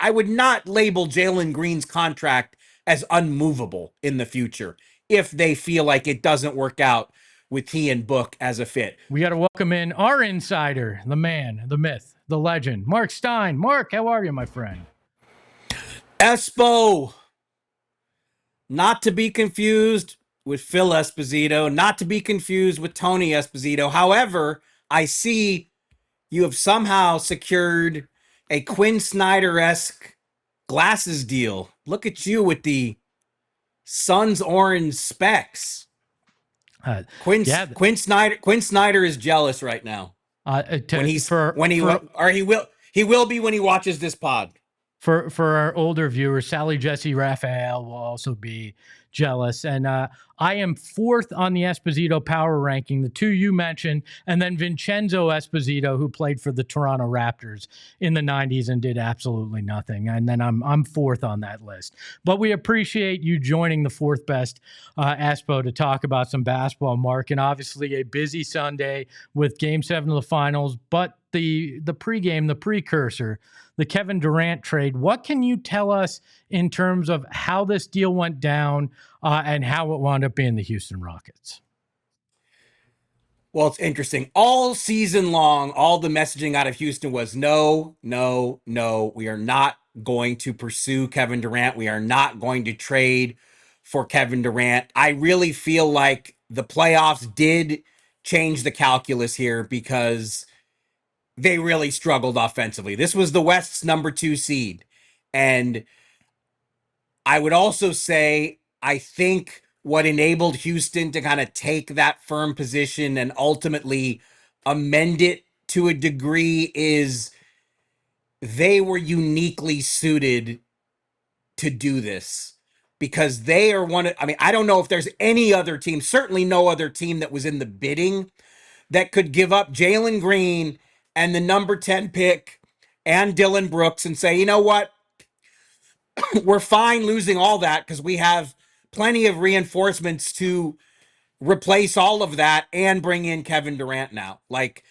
I would not label Jalen Green's contract as unmovable in the future if they feel like it doesn't work out with he and Book as a fit. We got to welcome in our insider, the man, the myth, the legend, Marc Stein. Marc, how are you, my friend? Espo, not to be confused with Phil Esposito, not to be confused with Tony Esposito. However, I see you have somehow secured a Quinn Snyder-esque glasses deal. Look at you with the Suns orange specs. Quinn Snyder is jealous right now. He will be when he watches this pod. For our older viewers, Sally Jesse Raphael will also be jealous. And I am fourth on the Esposito power ranking, the two you mentioned, and then Vincenzo Esposito, who played for the Toronto Raptors in the 90s and did absolutely nothing. And then I'm fourth on that list. But we appreciate you joining the fourth best Espo to talk about some basketball, Marc. And obviously a busy Sunday with Game 7 of the finals, but the pregame, the precursor, the Kevin Durant trade. What can you tell us in terms of how this deal went down and how it wound up being the Houston Rockets? Well, it's interesting. All season long, all the messaging out of Houston was no. We are not going to pursue Kevin Durant. We are not going to trade for Kevin Durant. I really feel like the playoffs did change the calculus here because they really struggled offensively. This was the West's number 2 seed. And I would also say, I think what enabled Houston to kind of take that firm position and ultimately amend it to a degree is they were uniquely suited to do this because they are I don't know if there's any other team, certainly no other team that was in the bidding that could give up Jalen Green and the number 10 pick and Dillon Brooks and say, you know what? We're fine losing all that because we have plenty of reinforcements to replace all of that and bring in Kevin Durant now. Like,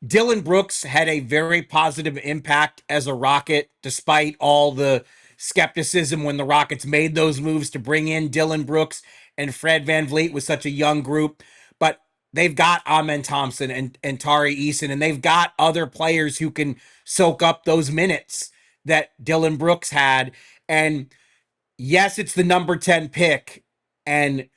Dillon Brooks had a very positive impact as a Rocket, despite all the skepticism when the Rockets made those moves to bring in Dillon Brooks and Fred VanVleet with such a young group. But they've got Amen Thompson and Tari Eason, and they've got other players who can soak up those minutes that Dillon Brooks had. And yes, it's the number 10 pick. And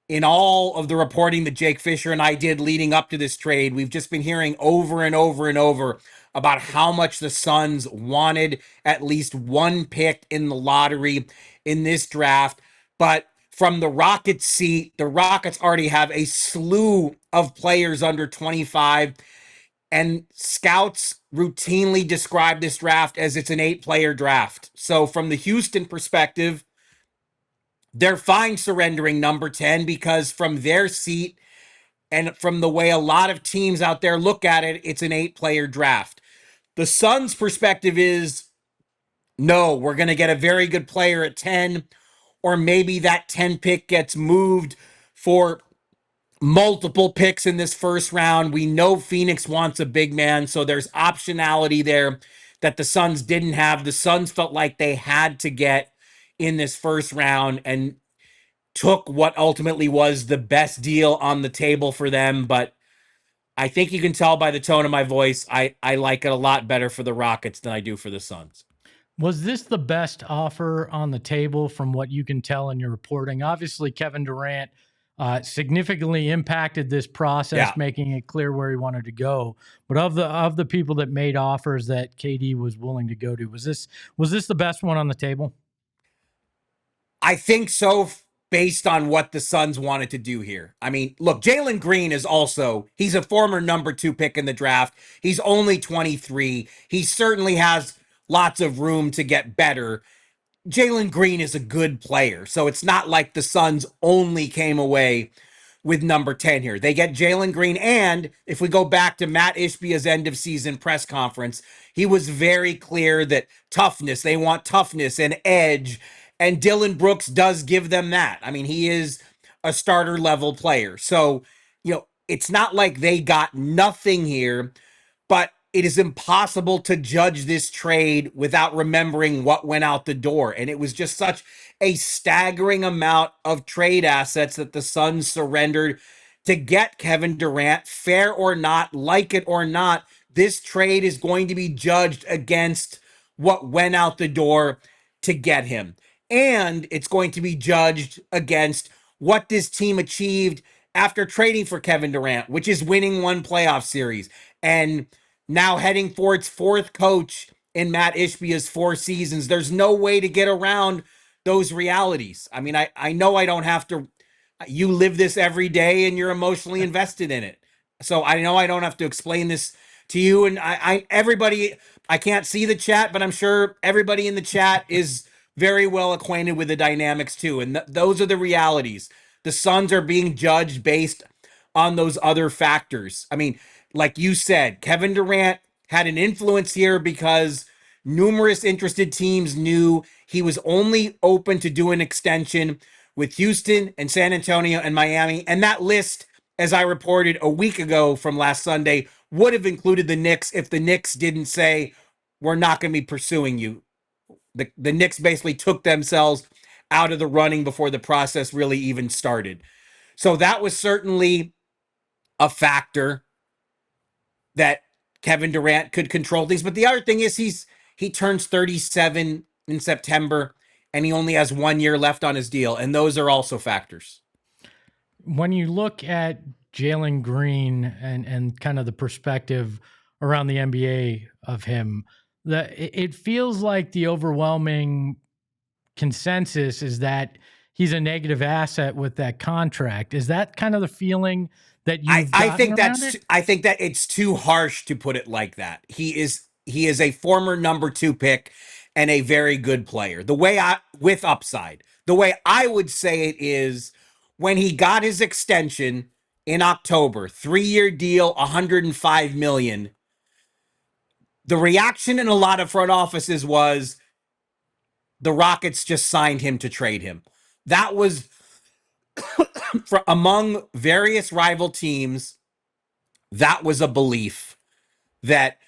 in all of the reporting that Jake Fisher and I did leading up to this trade, we've just been hearing over and over and over about how much the Suns wanted at least one pick in the lottery in this draft. But from the Rockets seat, the Rockets already have a slew of players under 25, and scouts routinely describe this draft as it's an 8-player draft. So from the Houston perspective, they're fine surrendering number 10 because from their seat and from the way a lot of teams out there look at it, it's an 8-player draft. The Suns' perspective is, no, we're going to get a very good player at 10, or maybe that 10 pick gets moved for multiple picks in this first round. We know Phoenix wants a big man, so there's optionality there that the Suns didn't have. The Suns felt like they had to get in this first round and took what ultimately was the best deal on the table for them. But I think you can tell by the tone of my voice, I like it a lot better for the Rockets than I do for the Suns. Was this the best offer on the table from what you can tell in your reporting? Obviously, Kevin Durant significantly impacted this process, making it clear where he wanted to go. But of the people that made offers that KD was willing to go to, was this the best one on the table? I think so, based on what the Suns wanted to do here. I mean, look, Jalen Green is he's a former number 2 pick in the draft. He's only 23. He certainly has lots of room to get better. Jalen Green is a good player, so it's not like the Suns only came away with number 10 here. They get Jalen Green, and if we go back to Matt Ishbia's end of season press conference, he was very clear that they want toughness and edge, and Dillon Brooks does give them that. I mean, he is a starter level player. So, it's not like they got nothing here, but it is impossible to judge this trade without remembering what went out the door. And it was just such a staggering amount of trade assets that the Suns surrendered to get Kevin Durant. Fair or not, like it or not, this trade is going to be judged against what went out the door to get him. And it's going to be judged against what this team achieved after trading for Kevin Durant, which is winning one playoff series and now heading for its fourth coach in Matt Ishbia's 4 seasons. There's no way to get around those realities. I mean, I know I don't have to. You live this every day and you're emotionally invested in it. So I know I don't have to explain this to you. And everybody, I can't see the chat, but I'm sure everybody in the chat is very well acquainted with the dynamics too. And those are the realities. The Suns are being judged based on those other factors. I mean, like you said, Kevin Durant had an influence here because numerous interested teams knew he was only open to do an extension with Houston and San Antonio and Miami. And that list, as I reported a week ago from last Sunday, would have included the Knicks if the Knicks didn't say, we're not going to be pursuing you. The Knicks basically took themselves out of the running before the process really even started. So that was certainly a factor that Kevin Durant could control things. But the other thing is he turns 37 in September and he only has 1 year left on his deal. And those are also factors. When you look at Jalen Green and kind of the perspective around the NBA of him, that it feels like the overwhelming consensus is that he's a negative asset with that contract. Is that kind of the feeling that you've I gotten think around it? I think that it's too harsh to put it like that. He is a former number 2 pick and a very good player. The way with upside. The way I would say it is when he got his extension in October, 3-year deal, 105 million. The reaction in a lot of front offices was the Rockets just signed him to trade him. That was among various rival teams. That was a belief that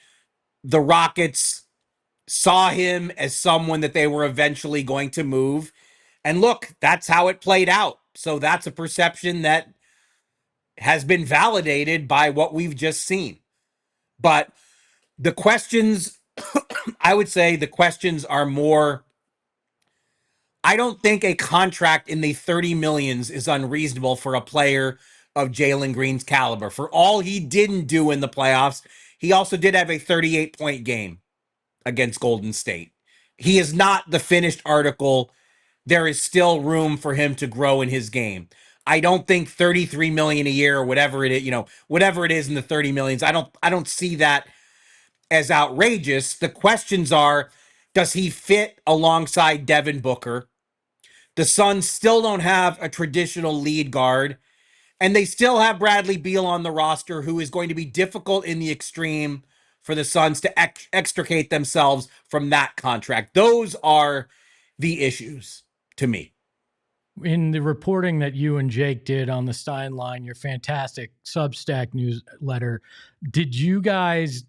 the Rockets saw him as someone that they were eventually going to move. And look, that's how it played out. So that's a perception that has been validated by what we've just seen. But the questions, I would say the questions are more. I don't think a contract in the 30 millions is unreasonable for a player of Jalen Green's caliber. For all he didn't do in the playoffs, he also did have a 38-point game against Golden State. He is not the finished article. There is still room for him to grow in his game. I don't think 33 million a year or whatever it is, whatever it is in the 30 millions, I don't see that as outrageous. The questions are, does he fit alongside Devin Booker? The Suns still don't have a traditional lead guard, and they still have Bradley Beal on the roster, who is going to be difficult in the extreme for the Suns to extricate themselves from that contract. Those are the issues to me. In the reporting that you and Jake did on the Stein line, your fantastic Substack newsletter, did you guys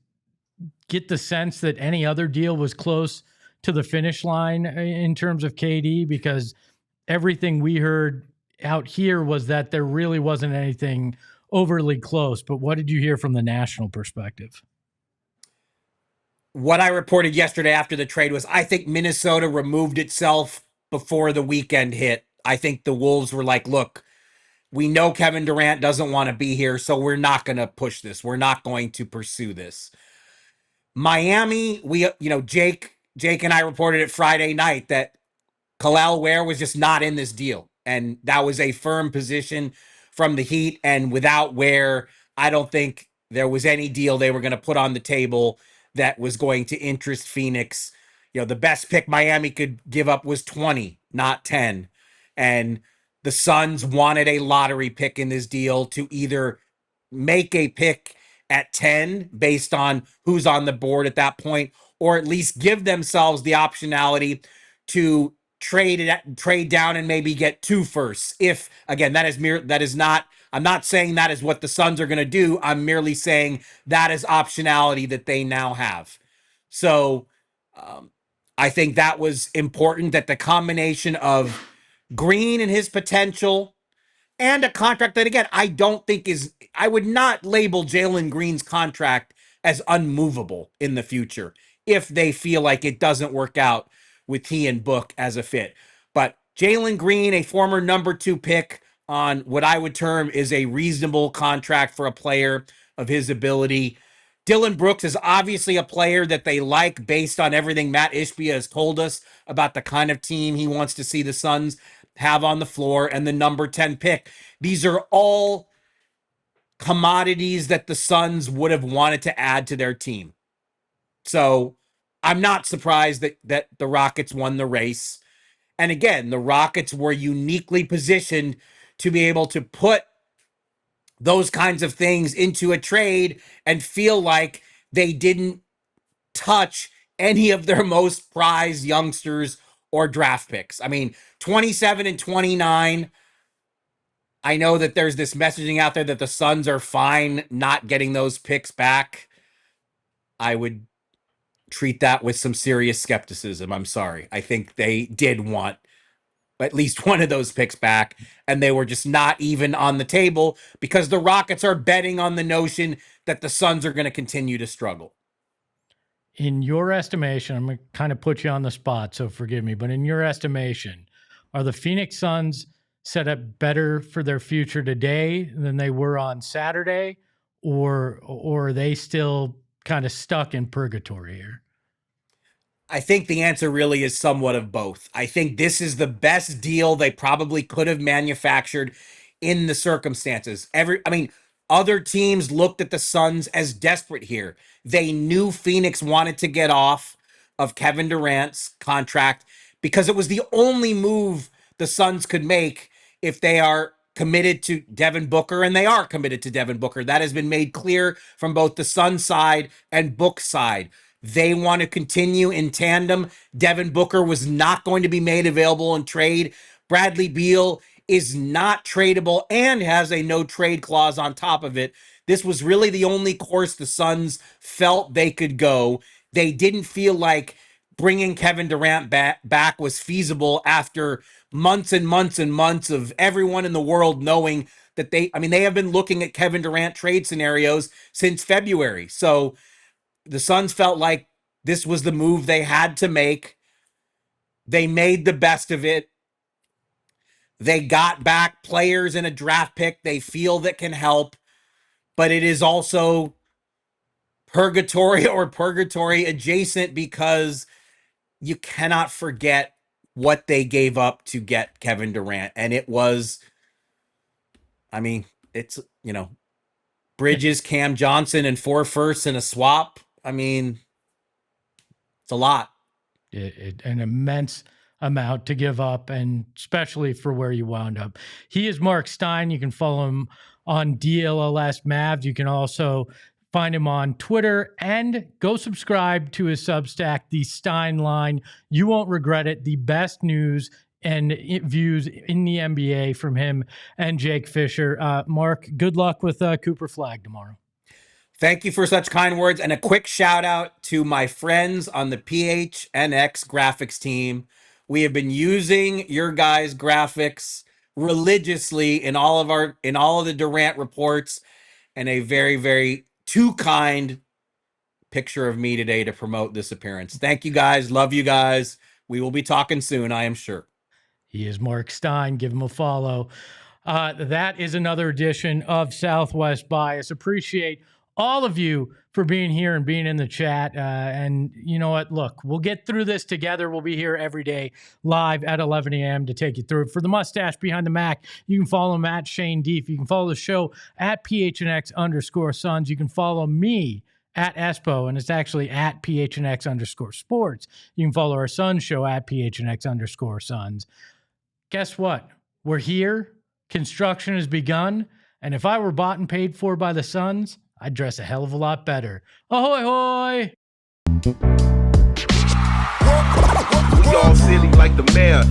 get the sense that any other deal was close to the finish line in terms of KD? Because everything we heard out here was that there really wasn't anything overly close. But what did you hear from the national perspective? What I reported yesterday after the trade was I think Minnesota removed itself before the weekend hit. I think the Wolves were like, look, we know Kevin Durant doesn't want to be here, so we're not going to push this. We're not going to pursue this. Miami, Jake and I reported it Friday night that Khalil Ware was just not in this deal. And that was a firm position from the Heat. And without Ware, I don't think there was any deal they were going to put on the table that was going to interest Phoenix. The best pick Miami could give up was 20, not 10. And the Suns wanted a lottery pick in this deal to either make a pick at 10 based on who's on the board at that point, or at least give themselves the optionality to trade down and maybe get 2 firsts. If again, that is not I'm not saying that is what the Suns are going to do. I'm merely saying that is optionality that they now have. So I think that was important, that the combination of Green and his potential and a contract that, again, I don't think I would not label Jalen Green's contract as unmovable in the future if they feel like it doesn't work out with he and Book as a fit. But Jalen Green, a former number 2 pick on what I would term is a reasonable contract for a player of his ability. Dillon Brooks is obviously a player that they like based on everything Matt Ishbia has told us about the kind of team he wants to see the Suns have on the floor, and the number 10 pick. These are all commodities that the Suns would have wanted to add to their team. So I'm not surprised that the Rockets won the race. And again, the Rockets were uniquely positioned to be able to put those kinds of things into a trade and feel like they didn't touch any of their most prized youngsters or draft picks. I mean, 27 and 29. I know that there's this messaging out there that the Suns are fine not getting those picks back. I would treat that with some serious skepticism. I'm sorry. I think they did want at least one of those picks back, and they were just not even on the table because the Rockets are betting on the notion that the Suns are going to continue to struggle. In your estimation, I'm going to kind of put you on the spot, so forgive me, but in your estimation, are the Phoenix Suns set up better for their future today than they were on Saturday, or are they still kind of stuck in purgatory here? I think the answer really is somewhat of both. I think this is the best deal they probably could have manufactured in the circumstances. Other teams looked at the Suns as desperate here. They knew Phoenix wanted to get off of Kevin Durant's contract because it was the only move the Suns could make if they are committed to Devin Booker, and they are committed to Devin Booker. That has been made clear from both the Suns side and Book's side. They want to continue in tandem. Devin Booker was not going to be made available in trade. Bradley Beal is not tradable and has a no trade clause on top of it. This was really the only course the Suns felt they could go. They didn't feel like bringing Kevin Durant back was feasible after months and months and months of everyone in the world knowing that they have been looking at Kevin Durant trade scenarios since February. So the Suns felt like this was the move they had to make. They made the best of it. They got back players in a draft pick they feel that can help, but it is also purgatory or purgatory adjacent because you cannot forget what they gave up to get Kevin Durant. And it was, it's, Bridges, Cam Johnson, and 4 firsts and a swap. It's a lot. An immense amount to give up, and especially for where you wound up. He is Marc Stein. You can follow him on DLLS Mavs. You can also find him on Twitter and go subscribe to his Substack, The Stein Line. You won't regret it. The best news and views in the NBA from him and Jake Fisher. Mark, good luck with Cooper Flag tomorrow. Thank you for such kind words, and a quick shout out to my friends on the PHNX graphics team. We have been using your guys' graphics religiously in all of the Durant reports, and a very, very too kind picture of me today to promote this appearance. Thank you guys. Love you guys. We will be talking soon, I am sure. He is Marc Stein. Give him a follow. That is another edition of Southwest Bias. Appreciate all of you for being here and being in the chat. And you know what? Look, we'll get through this together. We'll be here every day live at 11 a.m. to take you through it. For the mustache behind the Mac, you can follow him at Shane Deef. You can follow the show at PHNX_Suns. You can follow me at Espo, and it's actually at PHNX_Sports. You can follow our Suns show at PHNX_Suns. Guess what? We're here. Construction has begun. And if I were bought and paid for by the Suns, I'd dress a hell of a lot better. Ahoy, hoy! We all silly like the mayor.